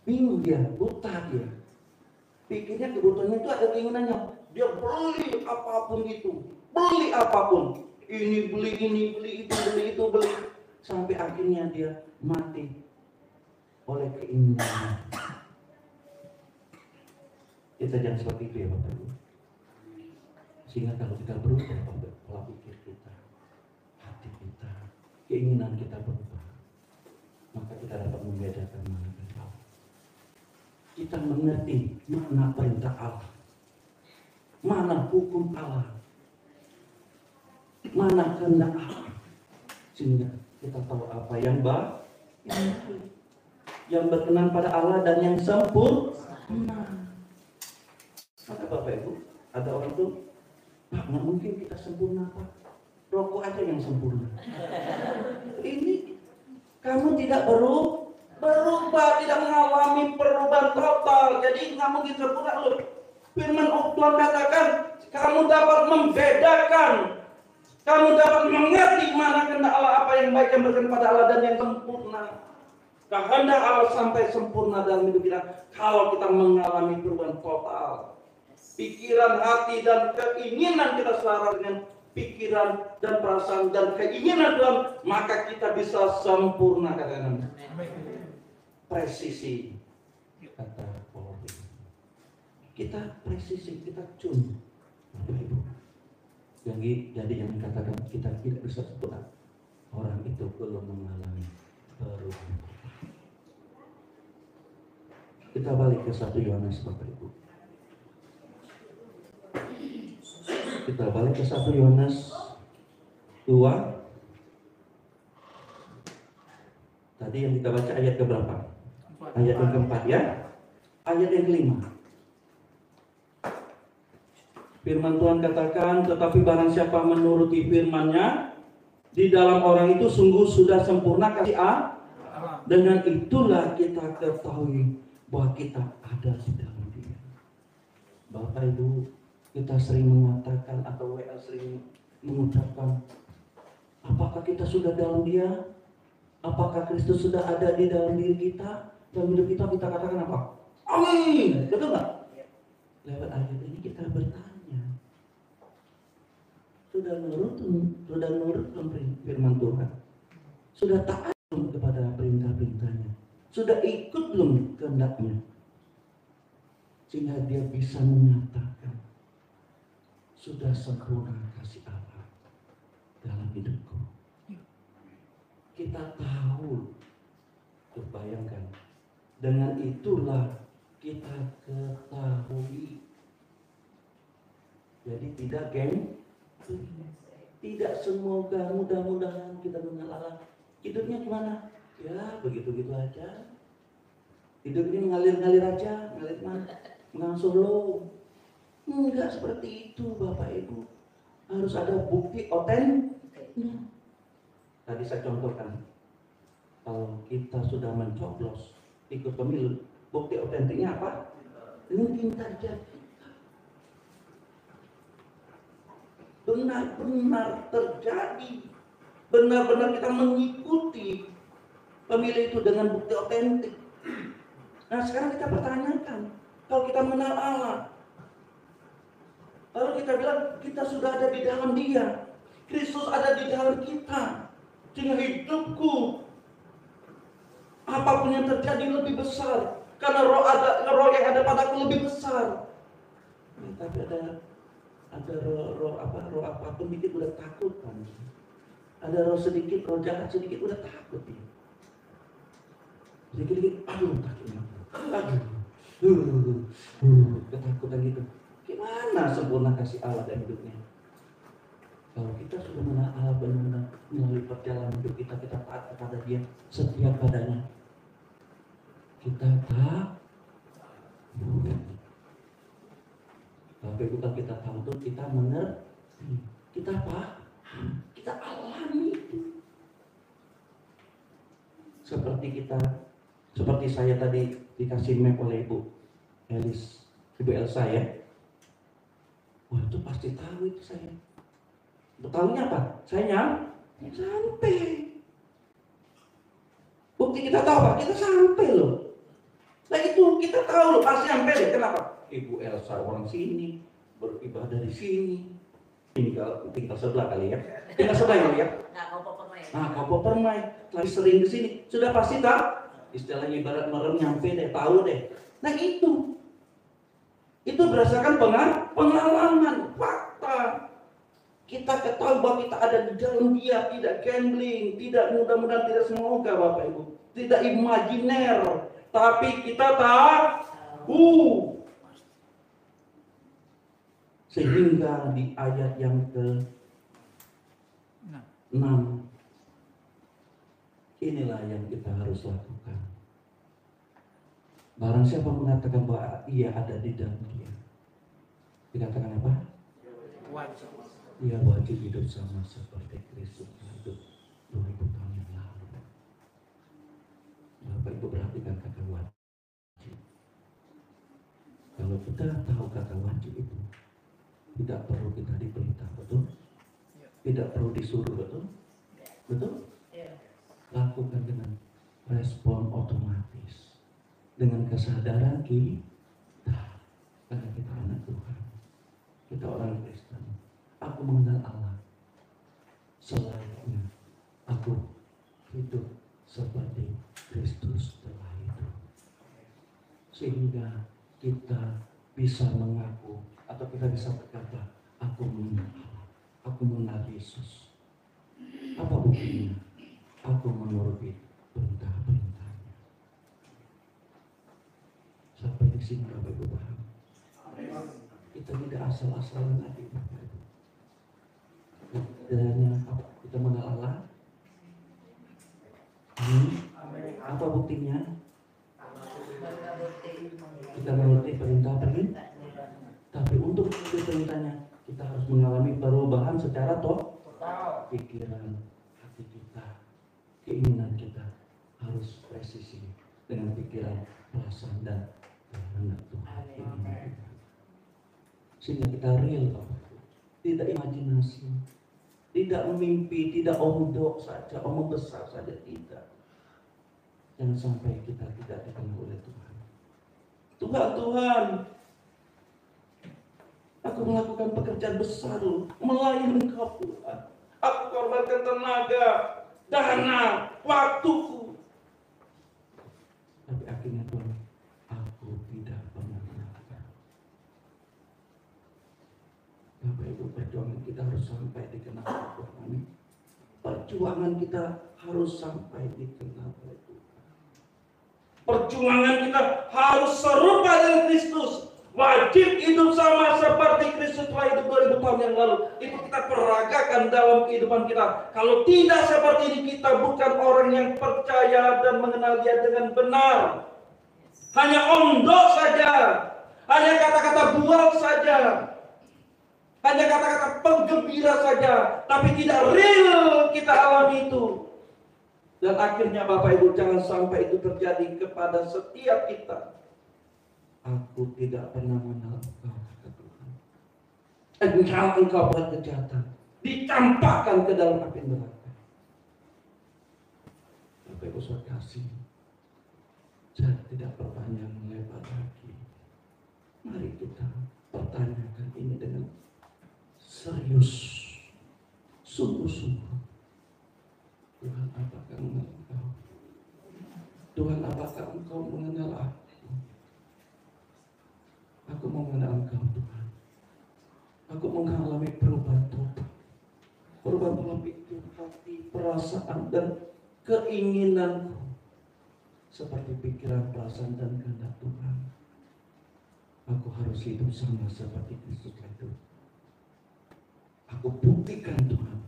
[SPEAKER 1] Bingung dia, buta dia. Pikirnya kebutuhannya itu ada keinginannya. Dia beli apapun itu, beli apapun. Ini beli itu, beli itu, beli. Sampai akhirnya dia mati oleh keinginannya. Kita jangan seperti itu ya Bapak Ibu. Sehingga kalau kita berubah pola pikir kita, hati kita, keinginan kita berubah, maka kita dapat membedakan mana dan Allah. Kita mengerti mana perintah Allah, mana hukum Allah, mana kehendak Allah, sehingga kita tahu apa yang baik, yang berkenan pada Allah dan yang sempurna. Maka Bapak Ibu, ada orang tuh, Pak, nggak mungkin kita sempurna Pak. Rokok aja yang sempurna. Ini kamu tidak berubah, tidak mengalami perubahan total. Jadi nggak mungkin sempurna loh. Firman Tuhan katakan, kamu dapat membedakan, kamu dapat mengerti mana kehendak Allah, apa yang baik, yang berkenan pada Allah dan yang sempurna. Kehendak Allah sampai sempurna dalam hidup kita kalau kita mengalami perubahan total. Pikiran, hati, dan keinginan kita selaras dengan pikiran dan perasaan dan keinginan Tuhan, maka kita bisa sempurna, katakan. Presisi, kata Paul. Kita presisi, kita tune, Bapak Ibu. Jadi yang dikatakan kita tidak bisa sempurna, orang itu belum mengalami perubahan. Kita balik ke 1 Yohanes, Bapak Ibu. Kita balik ke 1 Yohanes 2. Tadi yang kita baca ayat keberapa? Ayat yang keempat ya. Ayat yang kelima. Firman Tuhan katakan, tetapi barang siapa menuruti firman-Nya, di dalam orang itu sungguh sudah sempurna kasih Allah. Dengan itulah kita ketahui bahwa kita ada di dalam Dia. Bapak Ibu, kita sering mengatakan atau WA sering mengucapkan, apakah kita sudah dalam Dia? Apakah Kristus sudah ada di dalam diri kita? Dalam hidup kita katakan apa? Amin. Betul nggak? Lewat ayat ini kita bertanya, sudah nurut firman Tuhan? Sudah taat belum kepada perintah-perintahnya? Sudah ikut belum kehendaknya? Sehingga dia bisa menyatakan, sudah sempurna kasih Allah dalam hidupku. Kita tahu, bayangkan, dengan itulah kita ketahui. Jadi tidak tidak semoga mudah-mudahan kita mengenal Allah. Hidupnya gimana? Ya begitu-gitu aja. Hidup ini ngalir-ngalir aja, ngalir mana? Mengang solo. Enggak seperti itu Bapak Ibu. Harus ada bukti otentik. Tadi saya contohkan, kalau kita sudah mencoblos ikut pemilu, bukti otentiknya apa? Mungkin terjadi. Benar-benar terjadi. Benar-benar kita mengikuti pemilu itu dengan bukti otentik. Nah sekarang kita pertanyakan, kalau kita mengenal Allah, lalu kita bilang kita sudah ada di dalam Dia, Kristus ada di dalam kita, sehingga hidupku apapun yang terjadi lebih besar, karena roh yang ada padaku lebih besar. Tapi ada roh apapun dikit udah takut kan? Ada roh sedikit, roh jahat sedikit udah takut dia. Sedikit-sedikit, aduh takutnya, ketakutan gitu. Gimana sempurna kasih Allah dalam hidupnya? Kalau kita sudah mengenal Allah benar-benar melalui perjalanan hidup kita taat kepada Dia setiap padanya. Kita tahu. Tapi bukan kita tahu tuh, kita mengerti. Kita paham. Kita alami itu. Seperti saya tadi dikasih map oleh Ibu Elsa ya. Wah, itu pasti tahu itu saya. Tahunya apa? Saya sampai. Bukti kita tahu Pak, kita sampai loh. Nah itu kita tahu loh, pasti sampai deh. Kenapa? Ibu Elsa orang sini, beribadah di sini. Ini kalau tinggal sebelah kali ya. Tinggal sebelah ya.
[SPEAKER 2] Nah, kau permai.
[SPEAKER 1] Nah, Kabupaten Permai lagi sering ke sini, sudah pasti tahu. Istilahnya ibarat merem nyampe deh, tahu deh. Nah itu berdasarkan pengalaman, fakta. Kita ketahui bahwa kita ada di dalam Dia, tidak gambling, tidak mudah-mudahan tidak semoga Bapak Ibu, tidak imajiner, tapi kita tahu. Sehingga di ayat yang ke-6, inilah yang kita harus lakukan. Barang siapa mengatakan bahwa ia ada di dalam Dia, dikatakan apa? Dia wajib hidup sama seperti Kristus hidup 2000 tahun yang lalu. Bapak Ibu perhatikan kata wajib. Kalau kita tahu kata wajib itu, tidak perlu kita diperintah, betul? Tidak perlu disuruh, betul? Betul? Lakukan dengan respon otomatis, dengan kesadaran kita, karena kita anak Tuhan, kita orang Kristen. Aku mengenal Allah, selayaknya aku hidup seperti Kristus telah hidup, sehingga kita bisa mengaku atau kita bisa berkata, aku mengenal Allah, aku mengenal Yesus. Apa buktinya? Aku menuruti perintah-perintahnya. Sampai di sini Bapak Ibu paham? Kita tidak asal-asalan lagi Bapak Ibu. Kiranya apa? Kita mengenal Allah. Apa buktinya? Kita menuruti perintah-perintah. Tapi untuk menuruti perintahnya, kita harus mengalami perubahan secara total. Pikiran, hati kita, keinginan kita harus presisi dengan pikiran, perasaan dan kehendak Tuhan. Sehingga kita real, tidak imajinasi, tidak mimpi, tidak omong saja, omong besar saja, tidak. Jangan sampai kita tidak dikenal oleh Tuhan. Tuhan, aku melakukan pekerjaan besar, melayani Engkau Tuhan. Aku korbankan tenaga, dana, waktuku. Tapi akhirnya Tuhan, aku tidak pernah melakukan. Bapak Ibu, perjuangan kita harus sampai dikenal oleh Tuhan. Perjuangan kita harus sampai dikenal oleh Tuhan. Perjuangan kita harus serupa dengan Kristus. Wajib hidup sama seperti Kristus telah hidup 2000 tahun yang lalu. Itu kita peragakan dalam kehidupan kita. Kalau tidak seperti ini, kita bukan orang yang percaya dan mengenal Dia dengan benar. Hanya ondok saja, hanya kata-kata bual saja, hanya kata-kata penggembira saja, tapi tidak real kita alami itu. Dan akhirnya Bapak Ibu, jangan sampai itu terjadi kepada setiap kita. Aku tidak pernah mengenal Engkau, kata Tuhan. Engkau buat kejahatan, dicampakkan ke dalam api neraka. Bapak Ibu saudara kasih, saya tidak perpanjang melebar lagi. Mari kita pertanyakan ini dengan serius, sungguh-sungguh. Tuhan, apakah mengenal Engkau? Tuhan, apakah Engkau mengenal aku? Aku mau mengenal Engkau Tuhan. Aku mengalami perubahan total. Perubahan dalam pikir, hati, perasaan dan keinginanku. Seperti pikiran, perasaan dan kehendak Tuhan. Aku harus hidup sama seperti Kristus itu. Aku buktikan Tuhan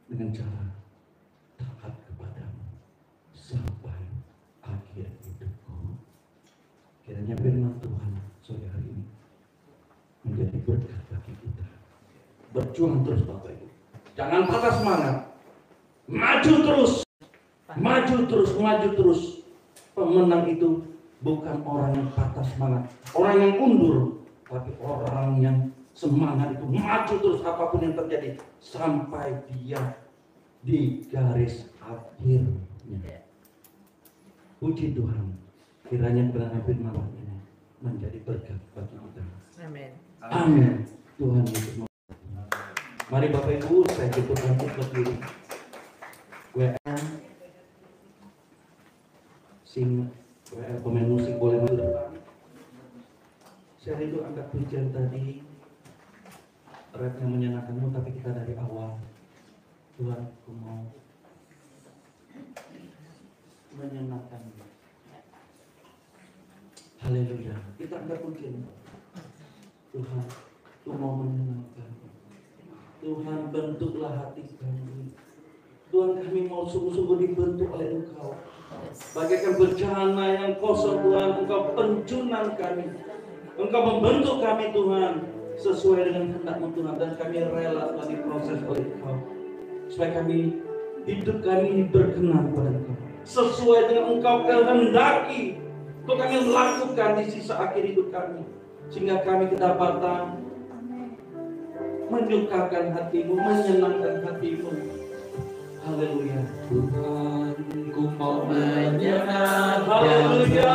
[SPEAKER 1] dengan cara taat kepadamu sampai akhir hidupku. Kiranya firman Tuhan sore hari ini menjadi berkat bagi kita. Berjuang terus Bapak Ibu. Jangan patah semangat. Maju terus. Maju terus, maju terus. Pemenang itu bukan orang yang patah semangat, orang yang undur, tapi orang yang semangat itu maju terus apapun yang terjadi sampai dia di garis akhirnya. Puji Tuhan, kiranya kebenaran firman ini menjadi berkat bagi kita.
[SPEAKER 2] Amin.
[SPEAKER 1] Amin. Tuhan Yesus memberkati. Mari Bapak Ibu, saya tutup lanjut berdiri. WM pemain musik boleh maju depan. Saya itu angkat pujian tadi, rapnya menyenangkanmu, tapi kita dari awal. Tuhan, aku mau menyenangkanmu. Haleluya. Kita angkat pujian. Tuhan, aku mau menyenangkan. Tuhan, bentuklah hati kami. Tuhan, kami mau sungguh-sungguh dibentuk oleh Engkau. Bagaikan bencana yang kosong, Tuhan, Engkau penjunan kami. Engkau membentuk kami, Tuhan, sesuai dengan kehendak-Mu, Tuhan, dan kami rela Tuhan diproses oleh Engkau. Supaya hidup kami ini berkenan pada Engkau. Sesuai dengan Engkau kehendaki. Untuk kami melakukan di sisa akhir hidup kami. Sehingga kami kedapatan menyukakan hati-Mu, menyenangkan hati-Mu. Haleluya.
[SPEAKER 4] Tuhan, ku mau menyerahkan.
[SPEAKER 1] Haleluya.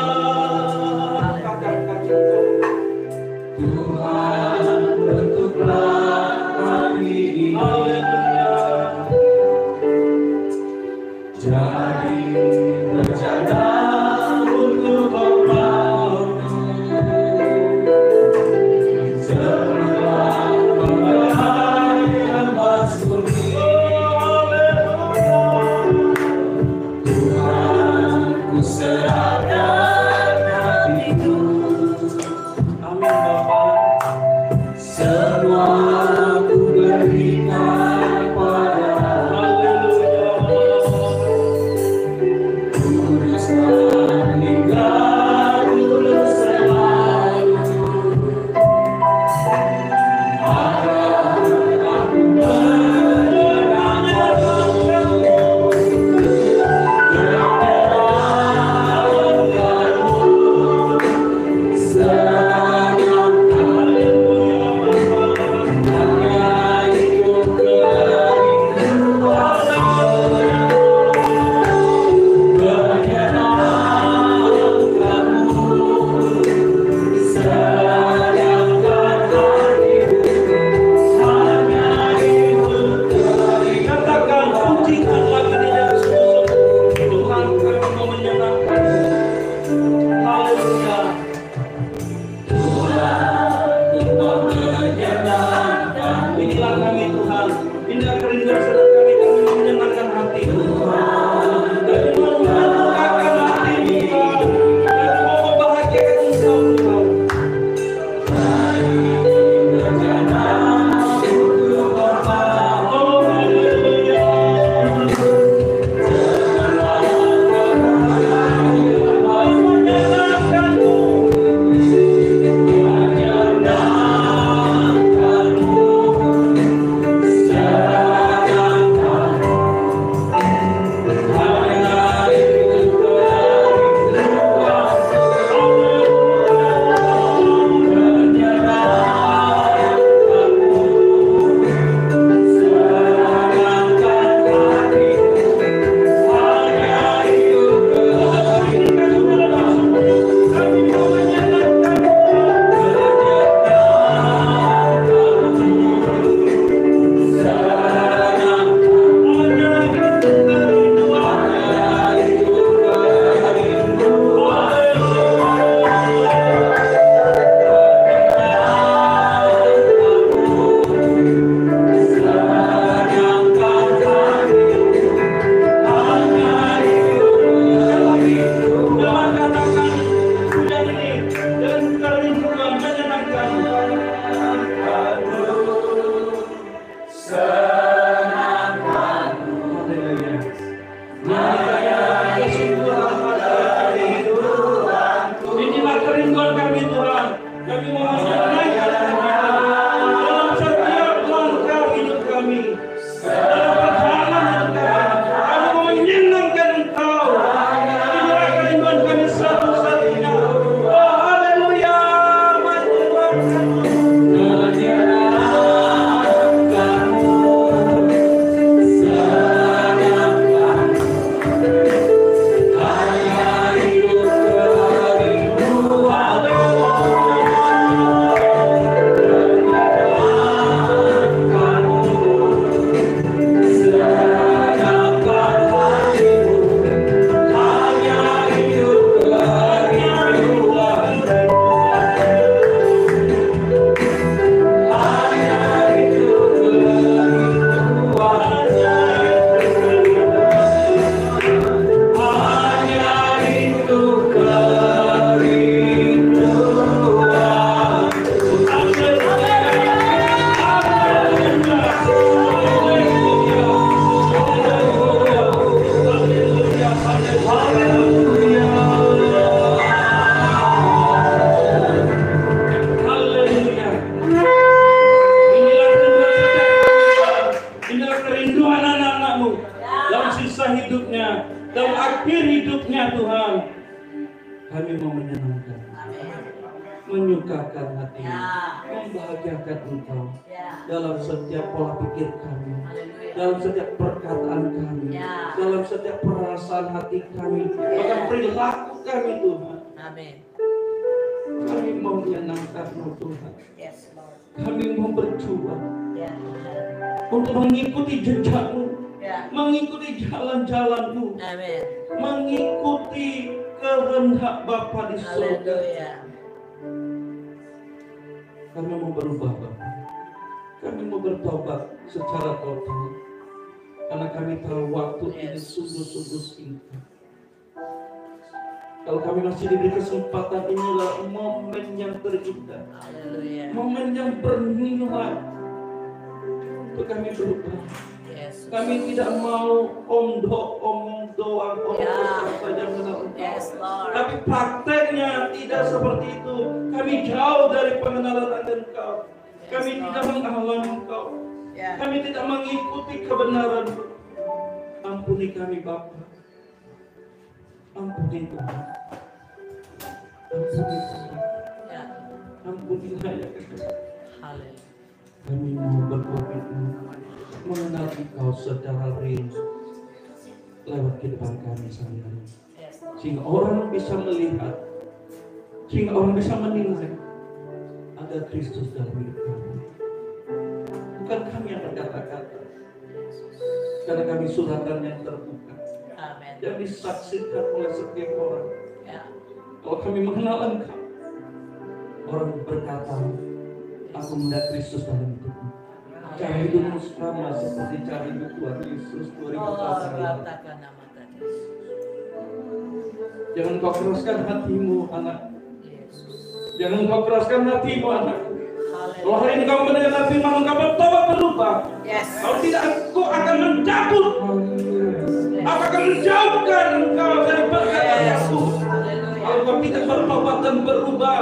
[SPEAKER 4] Tuhan, bentuklah kami ini.
[SPEAKER 1] Haleluya.
[SPEAKER 4] Jadi rencana untuk membangunmu. Serulah mengenai emas murni. Tuhan, ku serahkan hatiku.
[SPEAKER 1] Amin Bapak.
[SPEAKER 4] Semua ku berikan padamu.
[SPEAKER 1] Haleluya.
[SPEAKER 4] Kuduslah hingga dulu selalu. Maka aku
[SPEAKER 1] Katakan puji Tuhan lagi di dalam sungguh-sungguh. Tuhan, kami mau menyenangkan. Haleluya. Inilah kami Tuhan. Inilah kerinduan saudara kami mau menyenangkan hati. Kami mau menyenangkan hati Tuhan. Kami mau membahagiakan Engkau Tuhan. Oh, haleluya. Menyenangkanmu. Inilah kerinduan kami Tuhan. Kami mau menyenangkan dalam setiap langkah hidup kami. Dalam perjalanan hidup kami. Kami mau menyenangkan Engkau. Inilah kerinduan kami satu-satunya. Oh haleluya. Mari Tuhan. menyukakan hati,
[SPEAKER 2] Ya.
[SPEAKER 1] membahagiakan Engkau
[SPEAKER 2] Ya.
[SPEAKER 1] dalam setiap pola pikir kami,
[SPEAKER 2] Haleluya.
[SPEAKER 1] dalam setiap perkataan kami,
[SPEAKER 2] Ya.
[SPEAKER 1] dalam setiap perasaan hati kami, bahkan perilaku kami Tuhan.
[SPEAKER 2] Amin.
[SPEAKER 1] Kami mau menyenangkan-Mu Tuhan.
[SPEAKER 2] Yes, Lord.
[SPEAKER 1] Kami mau berjuang
[SPEAKER 2] Ya.
[SPEAKER 1] untuk mengikuti jejak-Mu,
[SPEAKER 2] Ya.
[SPEAKER 1] mengikuti jalan-jalan-Mu,
[SPEAKER 2] Amin.
[SPEAKER 1] mengikuti kehendak Bapa di surga.
[SPEAKER 2] Haleluya.
[SPEAKER 1] Kami mau berubah Bapa. Kami mau bertobat secara total. Karena kami tahu waktu ini sungguh-sungguh singkat. Kalau kami masih diberi kesempatan, inilah momen yang terindah,
[SPEAKER 2] Haleluya.
[SPEAKER 1] momen yang bernilai untuk kami berubah.
[SPEAKER 2] Yes.
[SPEAKER 1] Kami tidak mau omong doang, saja mengenal Engkau.
[SPEAKER 2] Yes, Lord.
[SPEAKER 1] Tapi prakteknya tidak seperti itu. Kami jauh dari pengenalan Engkau. Kami tidak mengalami Engkau.
[SPEAKER 2] Ya.
[SPEAKER 1] Kami tidak mengikuti kebenaran. Ampuni kami Bapa. Ampuni Tuhan. Ampuni Tuhan.
[SPEAKER 2] Ya.
[SPEAKER 1] Ampunilah ya Tuhan.
[SPEAKER 2] Haleluya.
[SPEAKER 1] Kami mau berkomitmen mengenal Engkau secara real lewat kehidupan kami sehari-hari.
[SPEAKER 2] Yes, Lord.
[SPEAKER 1] Sehingga orang bisa melihat, sehingga orang bisa menilai ada Kristus dalam hidup kami. Bukan kami yang berkata-kata, karena kami suratan yang terbuka
[SPEAKER 2] Amin.
[SPEAKER 1] yang disaksikan oleh setiap orang.
[SPEAKER 2] Ya.
[SPEAKER 1] Kalau kami mengenal Engkau, orang berkata, aku melihat Kristus dalam hidupmu. Cara hidupmu sama seperti cara hidup Tuhan Yesus 2000
[SPEAKER 2] Oh,
[SPEAKER 1] tahun yang lalu.
[SPEAKER 2] ratakan nama tadi.
[SPEAKER 1] Jangan kau keraskan hatimu, anak.
[SPEAKER 2] Yesus.
[SPEAKER 1] Jangan kau keraskan hatimu, anak. Kalau hari
[SPEAKER 2] Haleluya.
[SPEAKER 1] ini kau mendengar firman, engkau bertobat berubah.
[SPEAKER 2] Yes.
[SPEAKER 1] Kalau tidak, aku akan mencabut. Aku akan menjauhkan engkau dari berkat aku.
[SPEAKER 2] Haleluya.
[SPEAKER 1] Kalau kau tidak bertobat dan berubah,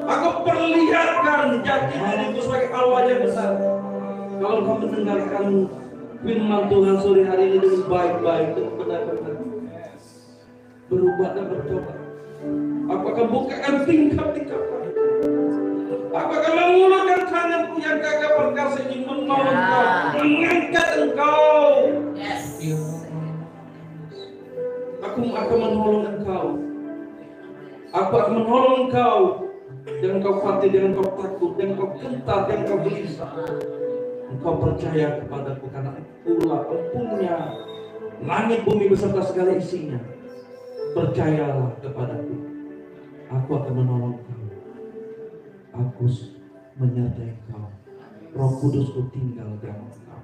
[SPEAKER 1] aku perlihatkan jati diriku sebagai Allah yang besar. Kalau kau mendengarkan firman Tuhan sore hari ini dengan baik-baik dan benar-benar berubah dan bertobat, aku akan bukakan tingkap-tingkap. Aku akan mengulurkan tanganku yang gagah perkasa ini menolong engkau, mengangkat engkau.
[SPEAKER 2] Yes.
[SPEAKER 1] Aku akan menolong engkau. Aku akan menolong engkau. Jangan kau khawatir, jangan kau takut, jangan kau gentar, jangan kau gelisah. Engkau percaya kepadaku karena Akulah empunya langit bumi beserta segala isinya. Percayalah kepadaku. Aku akan menolong kau. Aku menyertai kau. Roh Kudusku tinggal dalam kau.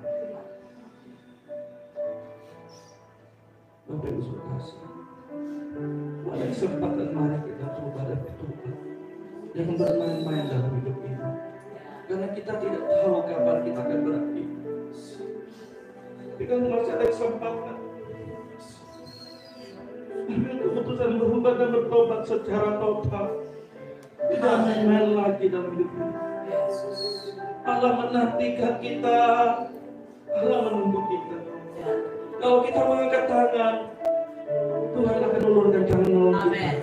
[SPEAKER 1] Bapak Ibu kasih. Pada kesempatan mari kita coba dan bertobat. Jangan bermain-main dalam hidup ini. Karena kita tidak tahu kapan kita akan berakhir. Tapi kalau masih ada kesempatan, ambil keputusan berubah dan bertobat secara total. Tidak main-main lagi dalam hidup ini. Allah menantikan kita. Allah menunggu kita. Kalau kita mengangkat tangan, Tuhan akan ulurkan tangan menolong kita.
[SPEAKER 2] Amin.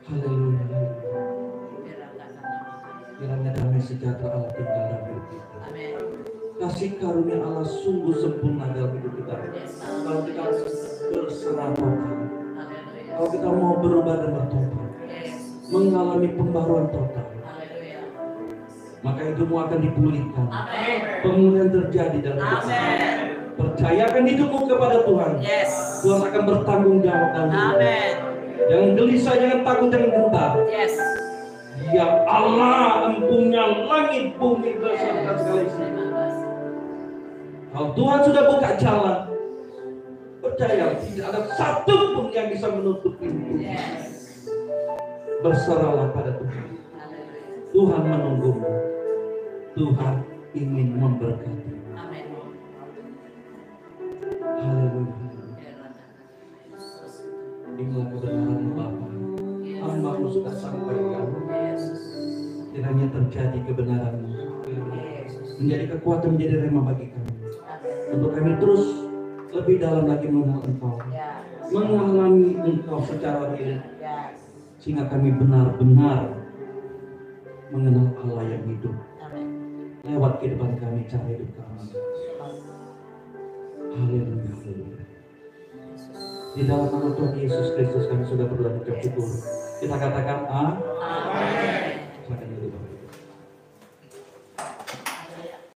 [SPEAKER 1] Haleluya. Kiranya damai sejahtera Allah tinggal dalam hidup kita.
[SPEAKER 2] Amin.
[SPEAKER 1] Kasih karunia Allah sungguh sempurna dalam hidup kita. Kalau kita berserah total,
[SPEAKER 2] Haleluya.
[SPEAKER 1] kalau kita mau berubah dan bertobat,
[SPEAKER 2] Yes.
[SPEAKER 1] mengalami pembaruan total,
[SPEAKER 2] Haleluya.
[SPEAKER 1] maka hidupmu akan dipulihkan.
[SPEAKER 2] Amin.
[SPEAKER 1] Pemulihan terjadi dalam hidupmu.
[SPEAKER 2] Amin.
[SPEAKER 1] Percayakan hidupmu kepada Tuhan.
[SPEAKER 2] Yes.
[SPEAKER 1] Tuhan akan bertanggung jawab dalam hidupmu.
[SPEAKER 2] Amin.
[SPEAKER 1] Jangan gelisah, jangan takut, jangan gentar.
[SPEAKER 2] Yes.
[SPEAKER 1] Ya Allah, empunya langit bumi beserta segala isinya.
[SPEAKER 2] Terima kasih.
[SPEAKER 1] Kalau Tuhan sudah buka jalan, percaya tidak ada satu pun yang bisa menutup pintu.
[SPEAKER 2] Yes.
[SPEAKER 1] Berserahlah pada Tuhan.
[SPEAKER 2] Haleluya.
[SPEAKER 1] Tuhan menunggumu. Tuhan ingin memberkati.
[SPEAKER 2] Amin.
[SPEAKER 1] Haleluya. Inilah kebenaran Bapa. Hamba-Mu sudah sampaikan. Kiranya terjadi kebenaran-Mu. Menjadi kekuatan, menjadi rema bagi kami. Untuk kami terus lebih dalam lagi mengenal Engkau. mengalami Engkau secara real,
[SPEAKER 2] Yes.
[SPEAKER 1] sehingga kami benar-benar mengenal Allah yang hidup
[SPEAKER 2] Amin.
[SPEAKER 1] lewat kehidupan kami, cara hidup kami. Haleluya, haleluya. Di dalam nama Tuhan Yesus Kristus kami sudah berdoa dan syukur. Kita katakan amin.
[SPEAKER 2] Amin.